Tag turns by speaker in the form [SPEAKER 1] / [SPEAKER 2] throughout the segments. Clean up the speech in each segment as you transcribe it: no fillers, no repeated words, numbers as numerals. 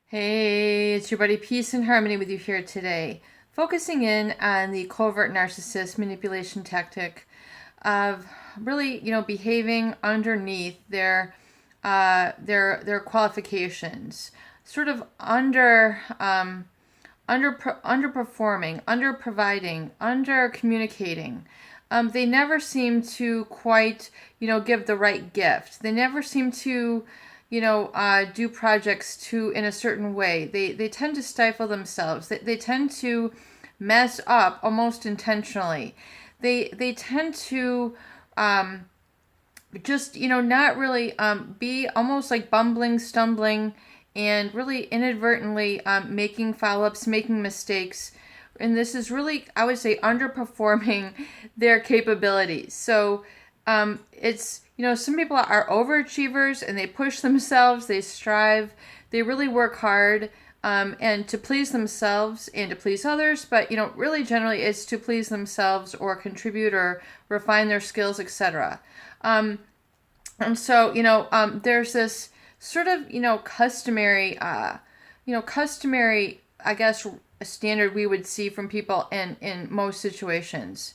[SPEAKER 1] Hey, it's your buddy Peace and Harmony with you here today, focusing in on the covert narcissist manipulation tactic of really, behaving underneath their qualifications, sort of underperforming, under providing, under communicating. They never seem to quite, give the right gift. They never seem to, do projects in a certain way. They tend to stifle themselves. They tend to mess up almost intentionally. They tend to just, not really be almost like bumbling, stumbling, and really inadvertently making follow-ups, making mistakes. And this is really, I would say, underperforming their capabilities. So it's, some people are overachievers and they push themselves, they strive, they really work hard and to please themselves and to please others. But, really generally it's to please themselves or contribute or refine their skills, etc. And so, there's this sort of, customary, I guess, standard we would see from people in most situations.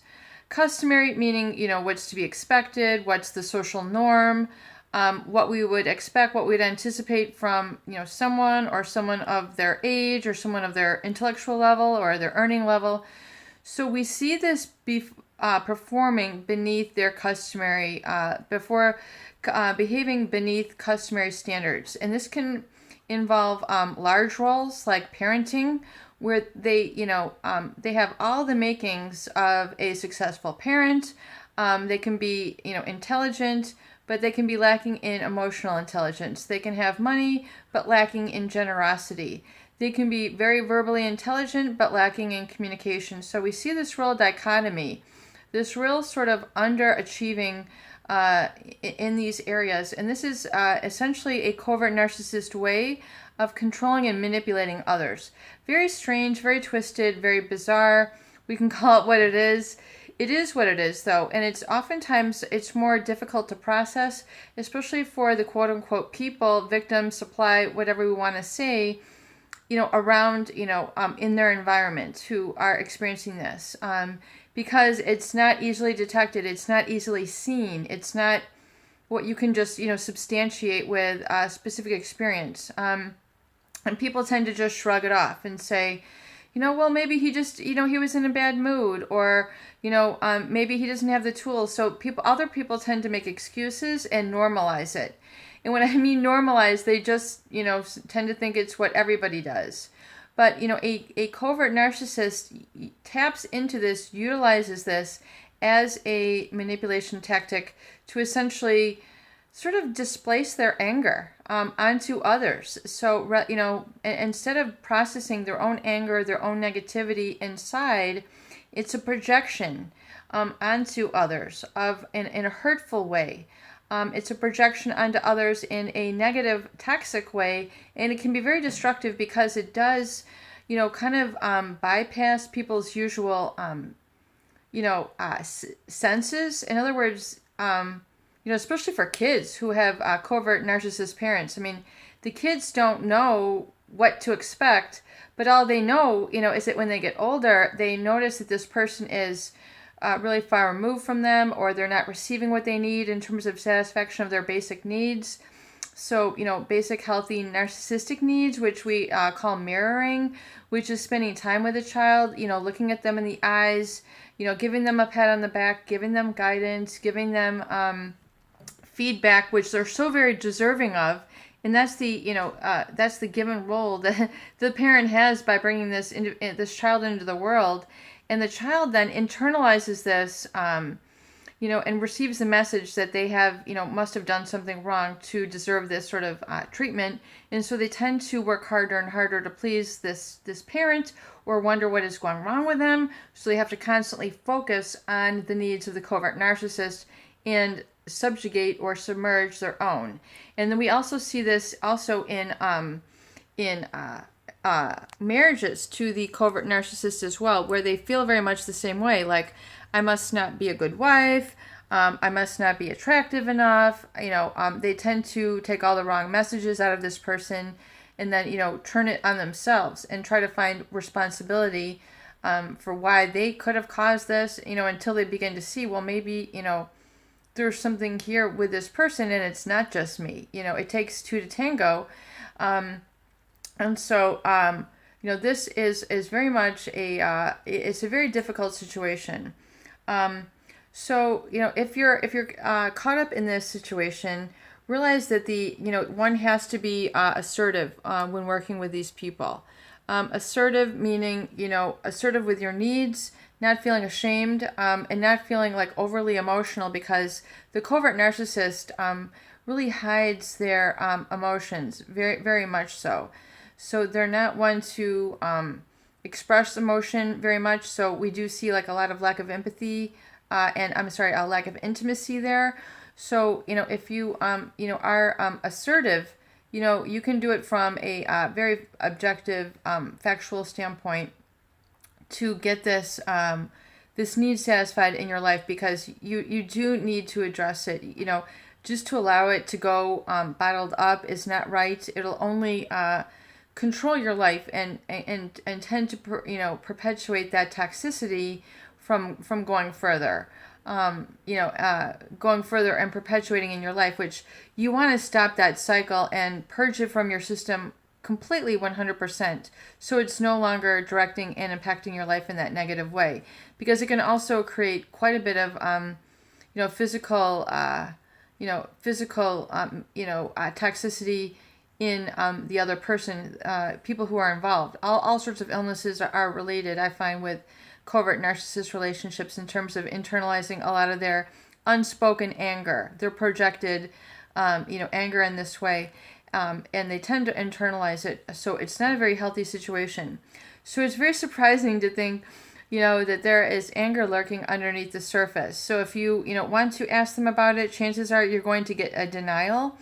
[SPEAKER 1] Customary meaning, what's to be expected, what's the social norm, what we would expect, what we'd anticipate from, someone or someone of their age or someone of their intellectual level or their earning level. So we see this performing beneath their customary, behaving beneath customary standards. And this can involve large roles like parenting, where they have all the makings of a successful parent. They can be, intelligent, but they can be lacking in emotional intelligence. They can have money, but lacking in generosity. They can be very verbally intelligent, but lacking in communication. So we see this real dichotomy, this real sort of underachieving in these areas. And this is essentially a covert narcissist way of controlling and manipulating others. Very strange, very twisted, very bizarre. We can call it what it is. It is what it is, though, and it's more difficult to process, especially for the quote-unquote people, victims, supply, whatever we want to say, around, in their environment who are experiencing this. Because it's not easily detected, it's not easily seen, it's not what you can just, substantiate with a specific experience. And people tend to just shrug it off and say, well, maybe he just, he was in a bad mood, or, maybe he doesn't have the tools. So other people tend to make excuses and normalize it. And when I mean normalize, they just, tend to think it's what everybody does. But, a covert narcissist taps into this, utilizes this as a manipulation tactic to essentially sort of displace their anger onto others. So, instead of processing their own anger, their own negativity inside, it's a projection onto others in a hurtful way. It's a projection onto others in a negative, toxic way, and it can be very destructive because it does, kind of bypass people's usual, senses. In other words, especially for kids who have covert narcissist parents. I mean, the kids don't know what to expect, but all they know, is that when they get older, they notice that this person is really far removed from them, or they're not receiving what they need in terms of satisfaction of their basic needs. So, basic healthy narcissistic needs, which we call mirroring, which is spending time with a child, looking at them in the eyes, giving them a pat on the back, giving them guidance, giving them feedback, which they're so very deserving of. And that's the given role that the parent has by bringing this child into the world. And the child then internalizes this, and receives the message that they have, must have done something wrong to deserve this sort of treatment. And so they tend to work harder and harder to please this parent, or wonder what is going wrong with them. So they have to constantly focus on the needs of the covert narcissist and subjugate or submerge their own. And then we also see this also in marriages to the covert narcissist as well, where they feel very much the same way. Like, I must not be a good wife. I must not be attractive enough. They tend to take all the wrong messages out of this person and then, turn it on themselves and try to find responsibility for why they could have caused this, until they begin to see, well, maybe, there's something here with this person and it's not just me. It takes two to tango. And so, this is very much it's a very difficult situation. So, if you're caught up in this situation, realize that one has to be assertive when working with these people. Assertive meaning, assertive with your needs, not feeling ashamed, and not feeling like overly emotional, because the covert narcissist really hides their emotions, very, very much so. So they're not one to express emotion very much. So we do see like a lot of lack of empathy, a lack of intimacy there. So, if you, are assertive, you can do it from a very objective, factual standpoint to get this need satisfied in your life, because you do need to address it. Just to allow it to go bottled up is not right. It'll only control your life and tend to perpetuate that toxicity from going further. Going further and perpetuating in your life, which you want to stop that cycle and purge it from your system completely 100%. So it's no longer directing and impacting your life in that negative way, because it can also create quite a bit of, physical toxicity in the other person, people who are involved. All sorts of illnesses are related, I find, with covert narcissist relationships, in terms of internalizing a lot of their unspoken anger, their projected, anger in this way, and they tend to internalize it. So it's not a very healthy situation. So it's very surprising to think, that there is anger lurking underneath the surface. So if you, want to ask them about it, chances are you're going to get a denial.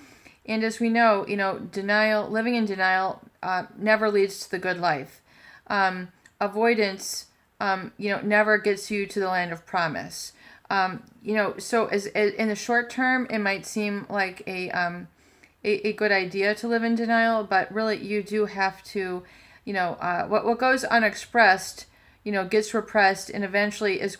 [SPEAKER 1] And as we know, living in denial, never leads to the good life. Avoidance, never gets you to the land of promise. So as in the short term, it might seem like a good idea to live in denial, but really you do have to, what goes unexpressed, gets repressed, and eventually is